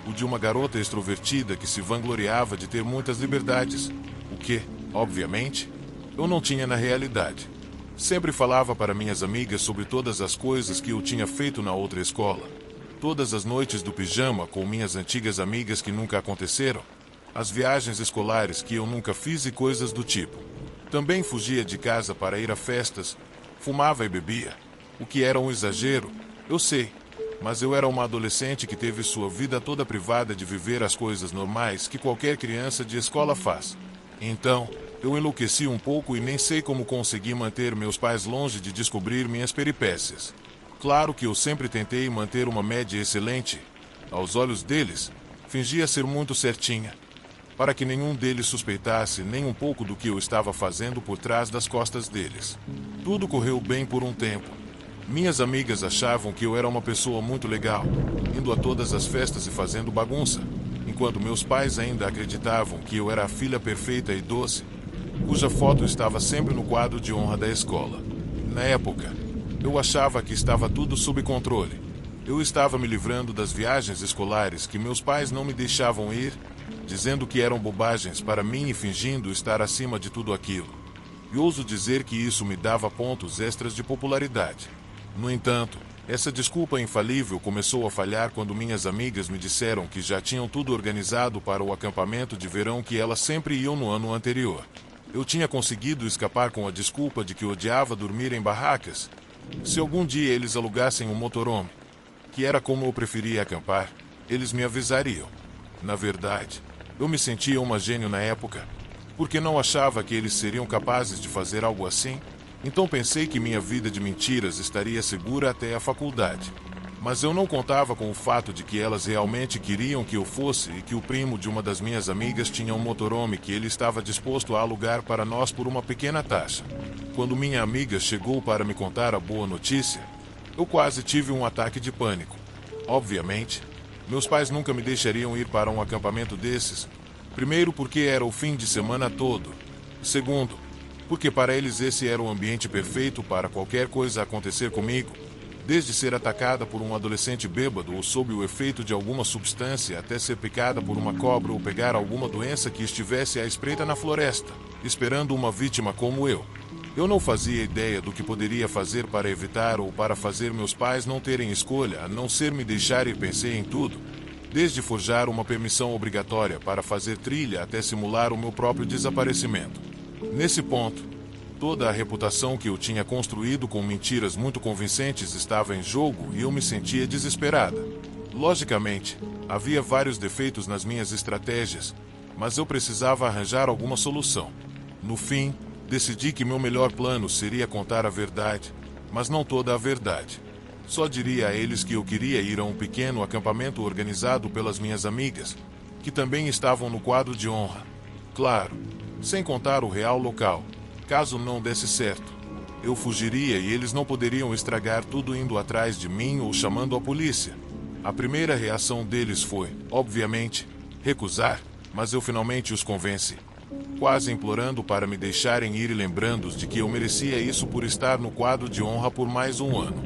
o de uma garota extrovertida que se vangloriava de ter muitas liberdades, o que, obviamente, eu não tinha na realidade. Sempre falava para minhas amigas sobre todas as coisas que eu tinha feito na outra escola. Todas as noites do pijama com minhas antigas amigas que nunca aconteceram, as viagens escolares que eu nunca fiz e coisas do tipo. Também fugia de casa para ir a festas, fumava e bebia, o que era um exagero, eu sei. Mas eu era uma adolescente que teve sua vida toda privada de viver as coisas normais que qualquer criança de escola faz. Então, eu enlouqueci um pouco e nem sei como consegui manter meus pais longe de descobrir minhas peripécias. Claro que eu sempre tentei manter uma média excelente. Aos olhos deles, fingia ser muito certinha, para que nenhum deles suspeitasse nem um pouco do que eu estava fazendo por trás das costas deles. Tudo correu bem por um tempo. Minhas amigas achavam que eu era uma pessoa muito legal, indo a todas as festas e fazendo bagunça, enquanto meus pais ainda acreditavam que eu era a filha perfeita e doce, cuja foto estava sempre no quadro de honra da escola. Na época, eu achava que estava tudo sob controle. Eu estava me livrando das viagens escolares que meus pais não me deixavam ir, dizendo que eram bobagens para mim e fingindo estar acima de tudo aquilo. E ouso dizer que isso me dava pontos extras de popularidade. No entanto, essa desculpa infalível começou a falhar quando minhas amigas me disseram que já tinham tudo organizado para o acampamento de verão que elas sempre iam no ano anterior. Eu tinha conseguido escapar com a desculpa de que odiava dormir em barracas. Se algum dia eles alugassem um motorhome, que era como eu preferia acampar, eles me avisariam. Na verdade, eu me sentia uma gênio na época, porque não achava que eles seriam capazes de fazer algo assim. Então pensei que minha vida de mentiras estaria segura até a faculdade. Mas eu não contava com o fato de que elas realmente queriam que eu fosse e que o primo de uma das minhas amigas tinha um motorhome que ele estava disposto a alugar para nós por uma pequena taxa. Quando minha amiga chegou para me contar a boa notícia, eu quase tive um ataque de pânico. Obviamente, meus pais nunca me deixariam ir para um acampamento desses. Primeiro porque era o fim de semana todo. Segundo, porque para eles esse era o ambiente perfeito para qualquer coisa acontecer comigo, desde ser atacada por um adolescente bêbado ou sob o efeito de alguma substância até ser picada por uma cobra ou pegar alguma doença que estivesse à espreita na floresta, esperando uma vítima como eu. Eu não fazia ideia do que poderia fazer para evitar ou para fazer meus pais não terem escolha a não ser me deixar ir. Pensei em tudo, desde forjar uma permissão obrigatória para fazer trilha até simular o meu próprio desaparecimento. Nesse ponto, Toda a reputação que eu tinha construído com mentiras muito convincentes estava em jogo e eu me sentia desesperada. Logicamente, havia vários defeitos nas minhas estratégias, mas eu precisava arranjar alguma solução. No fim, decidi que meu melhor plano seria contar a verdade, mas não toda a verdade. Só diria a eles que eu queria ir a um pequeno acampamento organizado pelas minhas amigas, que também estavam no quadro de honra. Claro, sem contar o real local. Caso não desse certo, eu fugiria e eles não poderiam estragar tudo indo atrás de mim ou chamando a polícia. A primeira reação deles foi, obviamente, recusar, mas eu finalmente os convenci, quase implorando para me deixarem ir e lembrando-os de que eu merecia isso por estar no quadro de honra por mais um ano.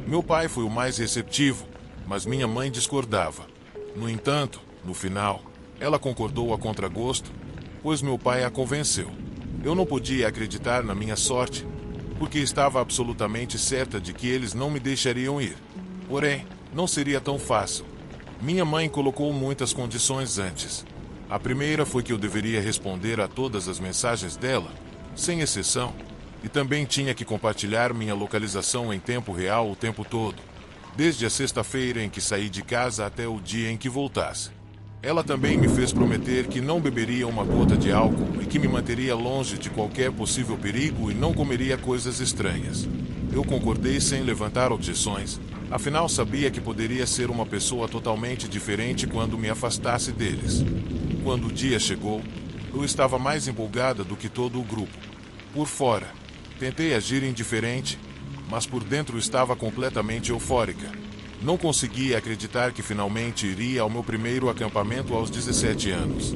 Meu pai foi o mais receptivo, mas minha mãe discordava. No entanto, no final, ela concordou a contragosto, pois meu pai a convenceu. Eu não podia acreditar na minha sorte, porque estava absolutamente certa de que eles não me deixariam ir. Porém, não seria tão fácil. Minha mãe colocou muitas condições antes. A primeira foi que eu deveria responder a todas as mensagens dela, sem exceção, e também tinha que compartilhar minha localização em tempo real o tempo todo, desde a sexta-feira em que saí de casa até o dia em que voltasse. Ela também me fez prometer que não beberia uma gota de álcool e que me manteria longe de qualquer possível perigo e não comeria coisas estranhas. Eu concordei sem levantar objeções, afinal sabia que poderia ser uma pessoa totalmente diferente quando me afastasse deles. Quando o dia chegou, eu estava mais empolgada do que todo o grupo. Por fora, tentei agir indiferente, mas por dentro estava completamente eufórica. Não conseguia acreditar que finalmente iria ao meu primeiro acampamento aos 17 anos.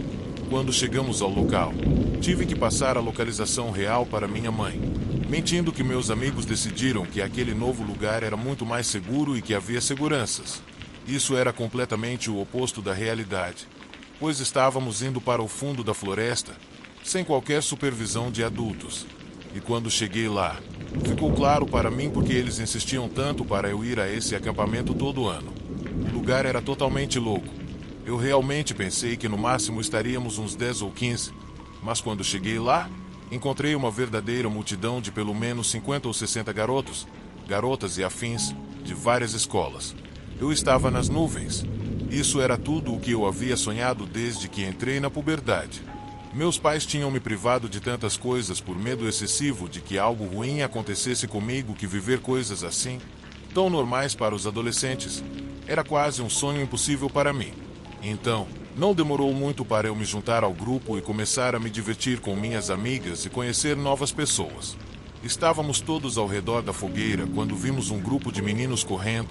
Quando chegamos ao local, tive que passar a localização real para minha mãe, mentindo que meus amigos decidiram que aquele novo lugar era muito mais seguro e que havia seguranças. Isso era completamente o oposto da realidade, pois estávamos indo para o fundo da floresta, sem qualquer supervisão de adultos. E quando cheguei lá, ficou claro para mim porque eles insistiam tanto para eu ir a esse acampamento todo ano. O lugar era totalmente louco. Eu realmente pensei que no máximo estaríamos uns 10 ou 15, mas quando cheguei lá, encontrei uma verdadeira multidão de pelo menos 50 ou 60 garotos, garotas e afins, de várias escolas. Eu estava nas nuvens. Isso era tudo o que eu havia sonhado desde que entrei na puberdade. Meus pais tinham me privado de tantas coisas por medo excessivo de que algo ruim acontecesse comigo que viver coisas assim, tão normais para os adolescentes, era quase um sonho impossível para mim. Então, não demorou muito para eu me juntar ao grupo e começar a me divertir com minhas amigas e conhecer novas pessoas. Estávamos todos ao redor da fogueira quando vimos um grupo de meninos correndo,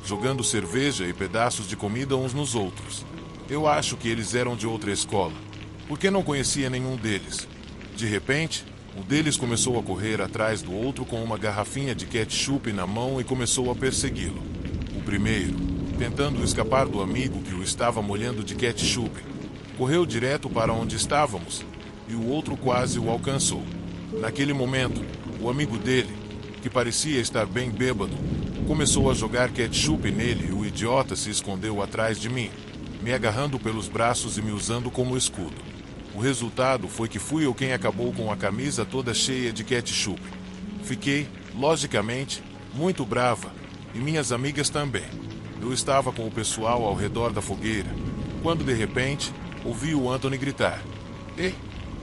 jogando cerveja e pedaços de comida uns nos outros. Eu acho que eles eram de outra escola, porque não conhecia nenhum deles. De repente, um deles começou a correr atrás do outro com uma garrafinha de ketchup na mão e começou a persegui-lo. O primeiro, tentando escapar do amigo que o estava molhando de ketchup, correu direto para onde estávamos, e o outro quase o alcançou. Naquele momento, o amigo dele, que parecia estar bem bêbado, começou a jogar ketchup nele e o idiota se escondeu atrás de mim, me agarrando pelos braços e me usando como escudo. O resultado foi que fui eu quem acabou com a camisa toda cheia de ketchup. Fiquei, logicamente, muito brava, e minhas amigas também. Eu estava com o pessoal ao redor da fogueira, quando de repente, ouvi o Anthony gritar: "Ei,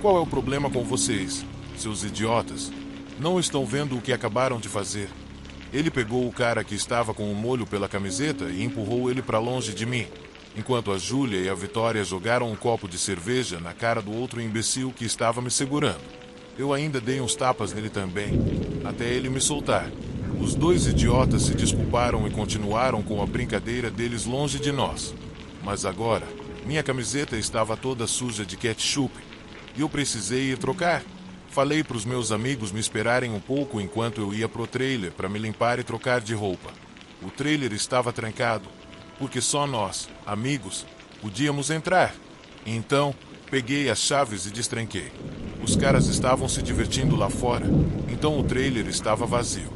qual é o problema com vocês, seus idiotas? Não estão vendo o que acabaram de fazer?" Ele pegou o cara que estava com o molho pela camiseta e empurrou ele para longe de mim, enquanto a Júlia e a Vitória jogaram um copo de cerveja na cara do outro imbecil que estava me segurando. Eu ainda dei uns tapas nele também, até ele me soltar. Os dois idiotas se desculparam e continuaram com a brincadeira deles longe de nós. Mas agora, minha camiseta estava toda suja de ketchup, e eu precisei ir trocar. Falei para os meus amigos me esperarem um pouco enquanto eu ia pro trailer para me limpar e trocar de roupa. O trailer estava trancado, porque só nós, amigos, podíamos entrar. Então, peguei as chaves e destranquei. Os caras estavam se divertindo lá fora, então o trailer estava vazio.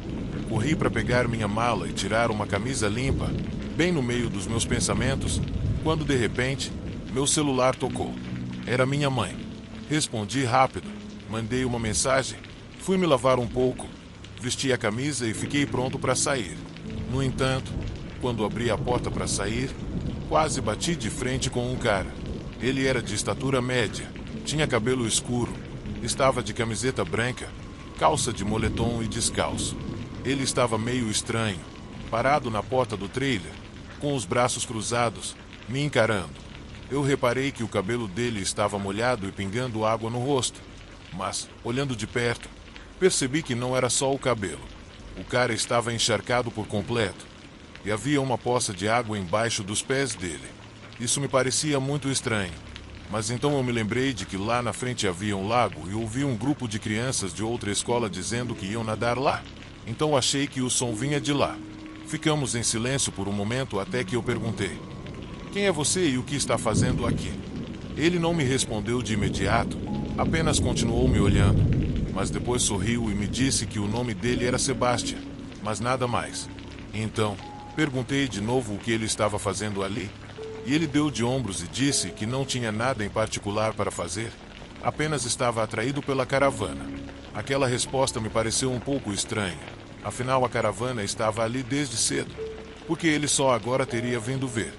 Corri para pegar minha mala e tirar uma camisa limpa, bem no meio dos meus pensamentos, quando de repente, meu celular tocou. Era minha mãe. Respondi rápido, mandei uma mensagem, Fui me lavar um pouco, vesti a camisa e fiquei pronto para sair. No entanto, quando abri a porta para sair, quase bati de frente com um cara. Ele era de estatura média, tinha cabelo escuro, estava de camiseta branca, calça de moletom e descalço. Ele estava meio estranho, parado na porta do trailer, com os braços cruzados, me encarando. Eu reparei que o cabelo dele estava molhado e pingando água no rosto, mas, olhando de perto, percebi que não era só o cabelo. O cara estava encharcado por completo, e havia uma poça de água embaixo dos pés dele. Isso me parecia muito estranho, mas então eu me lembrei de que lá na frente havia um lago e ouvi um grupo de crianças de outra escola dizendo que iam nadar lá. Então achei que o som vinha de lá. Ficamos em silêncio por um momento até que eu perguntei: "Quem é você e o que está fazendo aqui?" Ele não me respondeu de imediato, apenas continuou me olhando, mas depois sorriu e me disse que o nome dele era Sebastian, mas nada mais. Então, perguntei de novo o que ele estava fazendo ali, e ele deu de ombros e disse que não tinha nada em particular para fazer, apenas estava atraído pela caravana. Aquela resposta me pareceu um pouco estranha, afinal a caravana estava ali desde cedo, porque ele só agora teria vindo ver.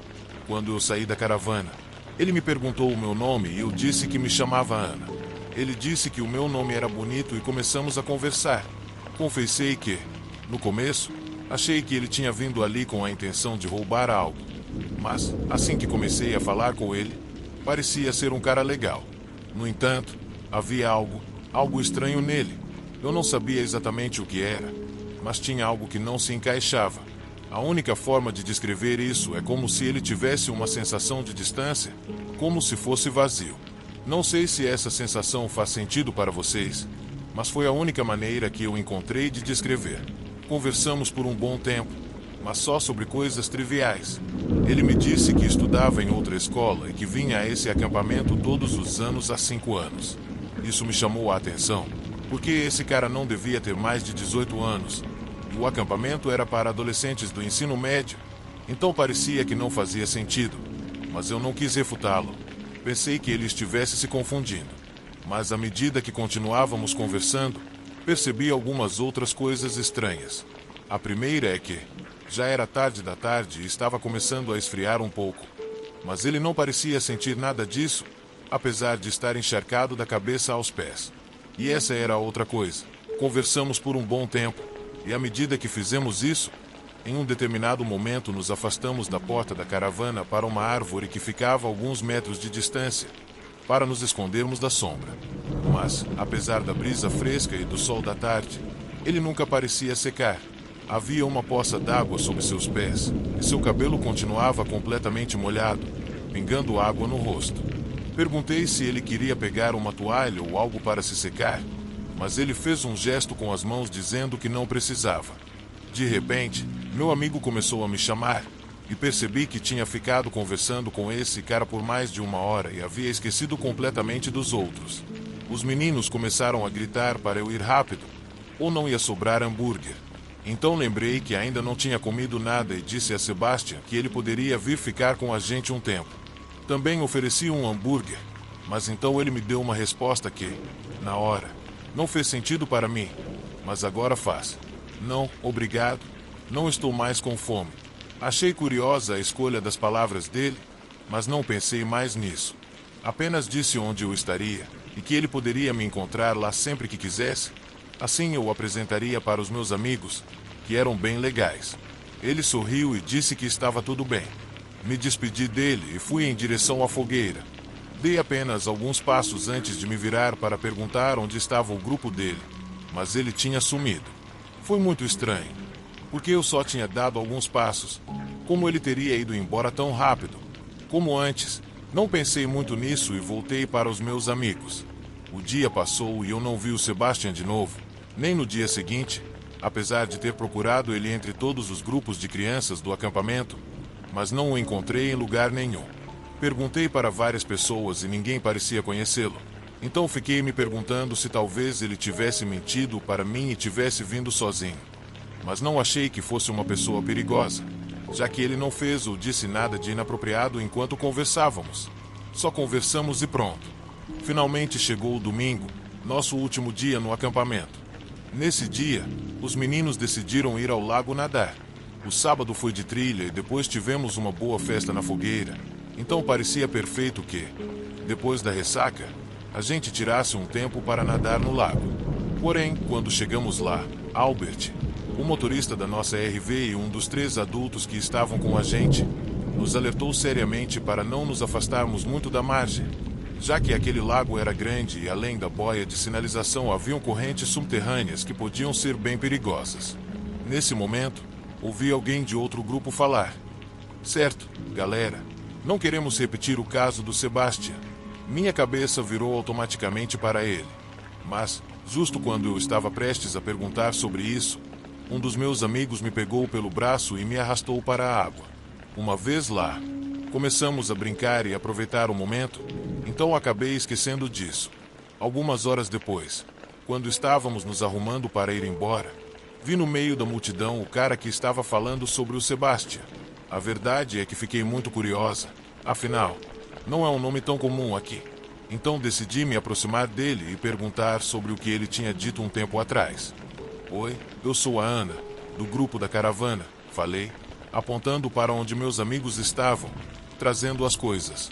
Quando eu saí da caravana, ele me perguntou o meu nome e eu disse que me chamava Ana. Ele disse que o meu nome era bonito e começamos a conversar. Confessei que, no começo, achei que ele tinha vindo ali com a intenção de roubar algo. Mas, assim que comecei a falar com ele, parecia ser um cara legal. No entanto, havia algo estranho nele. Eu não sabia exatamente o que era, mas tinha algo que não se encaixava. A única forma de descrever isso é como se ele tivesse uma sensação de distância, como se fosse vazio. Não sei se essa sensação faz sentido para vocês, mas foi a única maneira que eu encontrei de descrever. Conversamos por um bom tempo, mas só sobre coisas triviais. Ele me disse que estudava em outra escola e que vinha a esse acampamento todos os anos há 5 anos. Isso me chamou a atenção, porque esse cara não devia ter mais de 18 anos, e o acampamento era para adolescentes do ensino médio, então parecia que não fazia sentido, mas eu não quis refutá-lo. Pensei que ele estivesse se confundindo, mas à medida que continuávamos conversando, percebi algumas outras coisas estranhas. A primeira é que já era tarde da tarde e estava começando a esfriar um pouco, mas ele não parecia sentir nada disso, apesar de estar encharcado da cabeça aos pés. E essa era a outra coisa. Conversamos por um bom tempo, e à medida que fizemos isso, em um determinado momento nos afastamos da porta da caravana para uma árvore que ficava a alguns metros de distância, para nos escondermos da sombra. Mas, apesar da brisa fresca e do sol da tarde, ele nunca parecia secar. Havia uma poça d'água sob seus pés, e seu cabelo continuava completamente molhado, pingando água no rosto. Perguntei se ele queria pegar uma toalha ou algo para se secar, mas ele fez um gesto com as mãos dizendo que não precisava. De repente, meu amigo começou a me chamar, e percebi que tinha ficado conversando com esse cara por mais de 1 hora e havia esquecido completamente dos outros. Os meninos começaram a gritar para eu ir rápido, ou não ia sobrar hambúrguer. Então lembrei que ainda não tinha comido nada e disse a Sebastian que ele poderia vir ficar com a gente um tempo. Também ofereci um hambúrguer, mas então ele me deu uma resposta que, na hora, não fez sentido para mim, mas agora faz. Não, obrigado, não estou mais com fome. Achei curiosa a escolha das palavras dele, mas não pensei mais nisso. Apenas disse onde eu estaria e que ele poderia me encontrar lá sempre que quisesse. Assim eu o apresentaria para os meus amigos, que eram bem legais. Ele sorriu e disse que estava tudo bem. Me despedi dele e fui em direção à fogueira. Dei apenas alguns passos antes de me virar para perguntar onde estava o grupo dele, mas ele tinha sumido. Foi muito estranho, porque eu só tinha dado alguns passos. Como ele teria ido embora tão rápido? Como antes, não pensei muito nisso e voltei para os meus amigos. O dia passou e eu não vi o Sebastian de novo, nem no dia seguinte, apesar de ter procurado ele entre todos os grupos de crianças do acampamento, mas não o encontrei em lugar nenhum. Perguntei para várias pessoas e ninguém parecia conhecê-lo. Então fiquei me perguntando se talvez ele tivesse mentido para mim e tivesse vindo sozinho. Mas não achei que fosse uma pessoa perigosa, já que ele não fez ou disse nada de inapropriado enquanto conversávamos. Só conversamos e pronto. Finalmente chegou o domingo, nosso último dia no acampamento. Nesse dia, os meninos decidiram ir ao lago nadar. O sábado foi de trilha e depois tivemos uma boa festa na fogueira. Então parecia perfeito que, depois da ressaca, a gente tirasse um tempo para nadar no lago. Porém, quando chegamos lá, Albert, o motorista da nossa RV e um dos 3 adultos que estavam com a gente, nos alertou seriamente para não nos afastarmos muito da margem, já que aquele lago era grande e além da boia de sinalização haviam correntes subterrâneas que podiam ser bem perigosas. Nesse momento, ouvi alguém de outro grupo falar: "Certo, galera, não queremos repetir o caso do Sebastian." Minha cabeça virou automaticamente para ele. Mas, justo quando eu estava prestes a perguntar sobre isso, um dos meus amigos me pegou pelo braço e me arrastou para a água. Uma vez lá, começamos a brincar e aproveitar o momento, então acabei esquecendo disso. Algumas horas depois, quando estávamos nos arrumando para ir embora, vi no meio da multidão o cara que estava falando sobre o Sebastian. A verdade é que fiquei muito curiosa, afinal, não é um nome tão comum aqui. Então decidi me aproximar dele e perguntar sobre o que ele tinha dito um tempo atrás. "Oi, eu sou a Ana, do grupo da caravana", falei, apontando para onde meus amigos estavam, trazendo as coisas.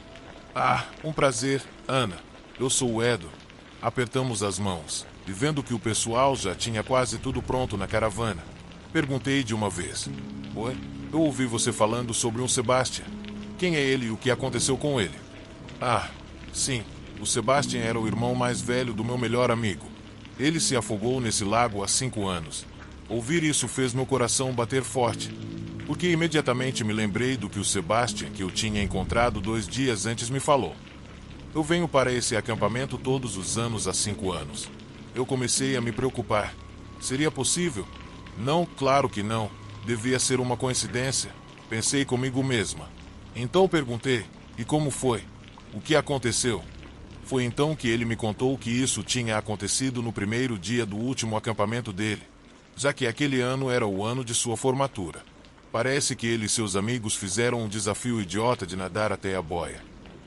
"Ah, um prazer, Ana. Eu sou o Edo." Apertamos as mãos, e vendo que o pessoal já tinha quase tudo pronto na caravana, perguntei de uma vez: "Oi, eu ouvi você falando sobre um Sebastian. Quem é ele e o que aconteceu com ele?" "Ah, sim, o Sebastian era o irmão mais velho do meu melhor amigo. Ele se afogou nesse lago há 5 anos. Ouvir isso fez meu coração bater forte, porque imediatamente me lembrei do que o Sebastian, que eu tinha encontrado 2 dias antes, me falou. Eu venho para esse acampamento todos os anos há 5 anos. Eu comecei a me preocupar. Seria possível? Não, claro que não. Devia ser uma coincidência. Pensei comigo mesma. Então perguntei: "E como foi? O que aconteceu?" Foi então que ele me contou que isso tinha acontecido no primeiro dia do último acampamento dele, já que aquele ano era o ano de sua formatura. Parece que ele e seus amigos fizeram um desafio idiota de nadar até a boia.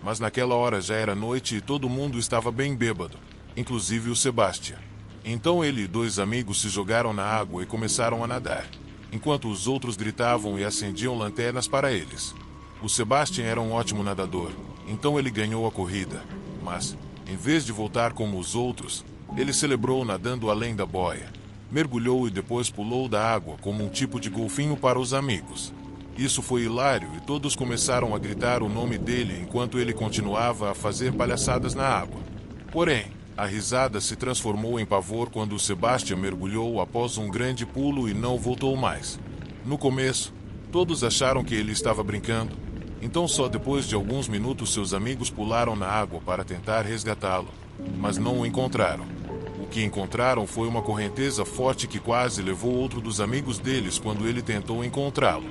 Mas naquela hora já era noite e todo mundo estava bem bêbado, inclusive o Sebastian. Então ele e 2 amigos se jogaram na água e começaram a nadar, enquanto os outros gritavam e acendiam lanternas para eles. O Sebastian era um ótimo nadador, então ele ganhou a corrida. Mas, em vez de voltar como os outros, ele celebrou nadando além da boia. Mergulhou e depois pulou da água como um tipo de golfinho para os amigos. Isso foi hilário e todos começaram a gritar o nome dele enquanto ele continuava a fazer palhaçadas na água. Porém, a risada se transformou em pavor quando o Sebastian mergulhou após um grande pulo e não voltou mais. No começo, todos acharam que ele estava brincando. Então só depois de alguns minutos seus amigos pularam na água para tentar resgatá-lo, mas não o encontraram. O que encontraram foi uma correnteza forte que quase levou outro dos amigos deles quando ele tentou encontrá-lo.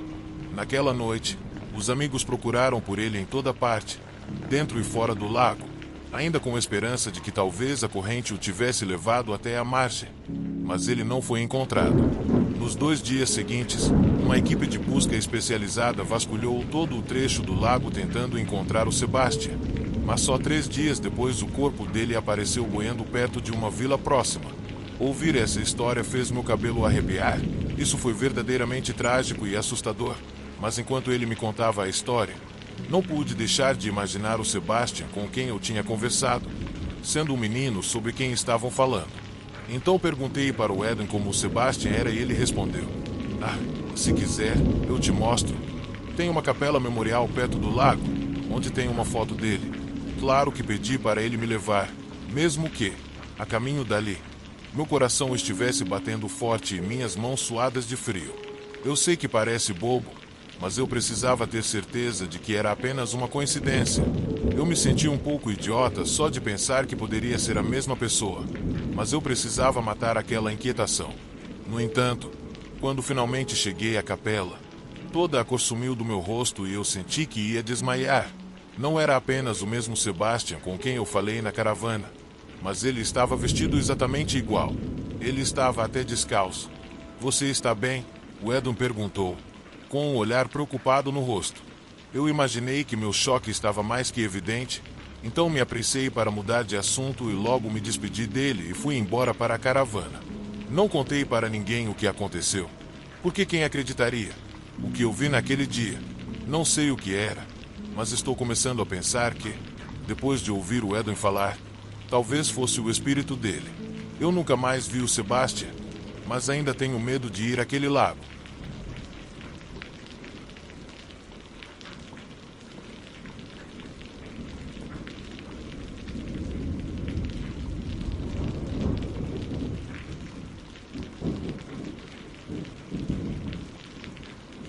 Naquela noite, os amigos procuraram por ele em toda parte, dentro e fora do lago, ainda com a esperança de que talvez a corrente o tivesse levado até a margem, mas ele não foi encontrado. Nos 2 dias seguintes, uma equipe de busca especializada vasculhou todo o trecho do lago tentando encontrar o Sebastian, mas só 3 dias depois o corpo dele apareceu boiando perto de uma vila próxima. Ouvir essa história fez meu cabelo arrepiar. Isso foi verdadeiramente trágico e assustador, mas enquanto ele me contava a história, não pude deixar de imaginar o Sebastian com quem eu tinha conversado, sendo um menino sobre quem estavam falando. Então perguntei para o Eden como o Sebastian era e ele respondeu: "Ah, se quiser, eu te mostro. Tem uma capela memorial perto do lago, onde tem uma foto dele. Claro que pedi para ele me levar, mesmo que, a caminho dali, meu coração estivesse batendo forte e minhas mãos suadas de frio. Eu sei que parece bobo, mas eu precisava ter certeza de que era apenas uma coincidência. Eu me senti um pouco idiota só de pensar que poderia ser a mesma pessoa, mas eu precisava matar aquela inquietação. No entanto, quando finalmente cheguei à capela, toda a cor sumiu do meu rosto e eu senti que ia desmaiar. Não era apenas o mesmo Sebastian com quem eu falei na caravana, mas ele estava vestido exatamente igual. Ele estava até descalço. "Você está bem?" o Edon perguntou, com um olhar preocupado no rosto. Eu imaginei que meu choque estava mais que evidente, então me apressei para mudar de assunto e logo me despedi dele e fui embora para a caravana. Não contei para ninguém o que aconteceu, porque quem acreditaria? O que eu vi naquele dia, não sei o que era, mas estou começando a pensar que, depois de ouvir o Edwin falar, talvez fosse o espírito dele. Eu nunca mais vi o Sebastian, mas ainda tenho medo de ir àquele lago.